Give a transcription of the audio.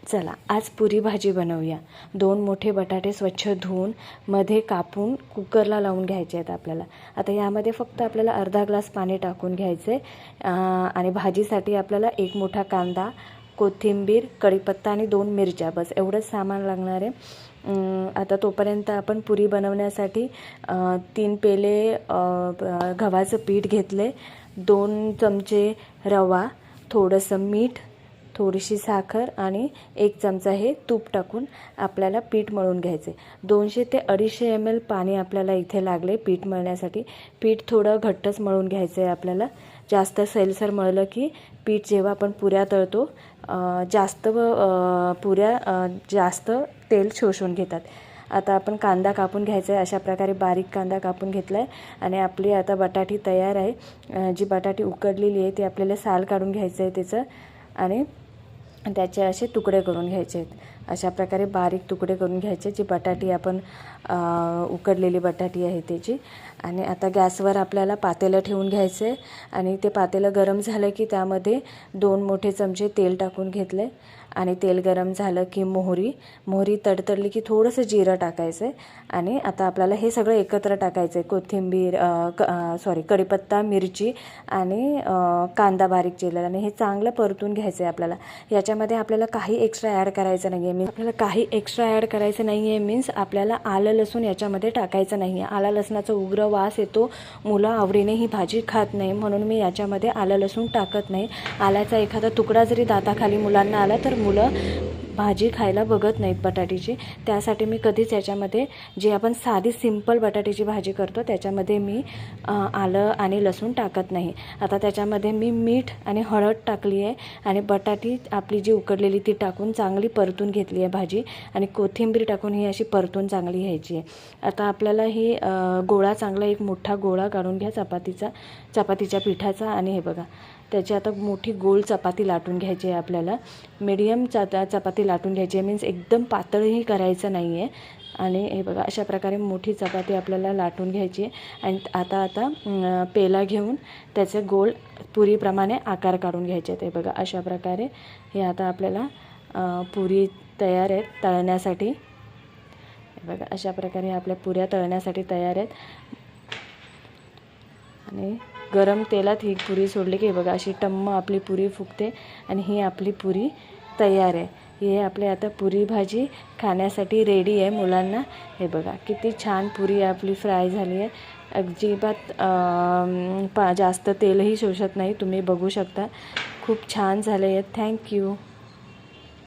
चला आज पुरी भाजी बनवूया। 2 मोठे बटाटे स्वच्छ धुवून मध्ये कापून कुकरला लावून घ्यायचे आहेत आपल्याला। आता यामध्ये फक्त आपल्याला अर्धा ग्लास पाणी टाकून घ्यायचे आणि भाजीसाठी आपल्याला 1 मोठा कांदा, कोथिंबीर, कढीपत्ता आणि 2 मिरच्या, बस एवढंच सामान लागणार आहे। आता तोपर्यंत आपण पुरी बनवण्यासाठी 3 पेले गव्हाचं पीठ घेतले, 2 चमचे रवा, थोडंसं मीठ, थोडीशी साखर आणि 1 चमचा हे तूप टाकून आपल्याला पीठ मळून घ्यायचे। 200 ते 250 ml पाणी आपल्याला इथे लागले पीठ मळण्यासाठी। पीठ थोडं घट्टच मळून घ्यायचं आहे आपल्याला। जास्त सैलसर मळलं की पीठ जेव्हा आपण पुऱ्या तळतो पुऱ्या जास्त तेल शोषून घेतात। आता आपण कांदा कापून घ्यायचा आहे, अशा प्रकारे बारीक कांदा कापून घेतला आहे आणि आपली आता बटाटी तयार आहे। जी बटाटी उकडलेली आहे ती आपल्याला साल काढून घ्यायचं आहे त्याचं आणि त्याचे असे तुकडे करून घ्यायचे आहेत। अशा प्रकारे बारीक तुकडे करून घ्यायचे जी बटाटी आपण उकडलेली बटाटी आहे त्याची। आणि आता गॅसवर आपल्याला पातेलं ठेवून घ्यायचं आहे आणि ते पातेलं गरम झालं की त्यामध्ये 2 मोठे चमचे तेल टाकून घेतले आणि तेल गरम झालं की मोहरी तडतडली की थोडंसं जिरं टाकायचं आहे आणि आता आपल्याला हे सगळं एकत्र टाकायचं आहे। कोथिंबीर कढीपत्ता, मिरची आणि कांदा बारीक चिरलेला आणि हे चांगलं परतून घ्यायचं आहे आपल्याला। याच्यामध्ये आपल्याला काही एक्स्ट्रा ॲड करायचं नाही आहे। आपल्याला काही एक्स्ट्रा ॲड करायचं नाही आहे मीन्स आपल्याला आलं लसूण याच्यामध्ये टाकायचं नाही आहे। आला लसणाचा उग्र वास येतो, मुलं आवडीने ही भाजी खात नाही, म्हणून मी याच्यामध्ये आलं लसूण टाकत नाही। आल्याचा एखादा तुकडा जरी दाताखाली मुलांना आला तर मुलं भाजी खायला बघत नाहीत बटाट्याची। त्यासाठी मी कधीच याच्यामध्ये जे आपण साधी सिंपल बटाट्याची भाजी करतो त्याच्यामध्ये मी आलं आणि लसूण टाकत नाही। आता त्याच्यामध्ये मी मीठ आणि हळद टाकली आहे आणि बटाटी आपली जी उकडलेली ती टाकून चांगली परतून घेतली आहे भाजी आणि कोथिंबीर टाकून ही अशी परतून चांगली घ्यायची आहे। आता आपल्याला ही गोळा चांगला एक मोठा गोळा काढून घ्या चपातीच्या पिठाचा आणि हे बघा त्याची आता मोठी गोल चपाती लाटून घ्यायची आहे आपल्याला। मीडियम चपाती लाटून घ्यायची आहे मीन्स एकदम पातळही करायचं नाही आहे। आणि हे बघा अशा प्रकारे मोठी चपाती आपल्याला लाटून घ्यायची आहे आणि आता पेला घेऊन त्याचे गोल पुरीप्रमाणे आकार काढून घ्यायचे आहेत। हे बघा अशा प्रकारे हे आता आपल्याला पुरी तयार आहेत तळण्यासाठी। हे बघा अशा प्रकारे आपल्या पुऱ्या तळण्यासाठी तयार आहेत आणि गरम तेलात ही पुरी सोडली की बघा अशी टम्म आपली पुरी फुगते आणि ही आपली पुरी तयार आहे। हे आपले आता पुरी भाजी खाण्यासाठी रेडी आहे मुलांना। हे बघा किती छान पुरी आपली फ्राय झाली आहे, अजिबात जास्त तेलही शोषत नाही, तुम्ही बघू शकता। खूप छान झाले आहे। थँक्यू।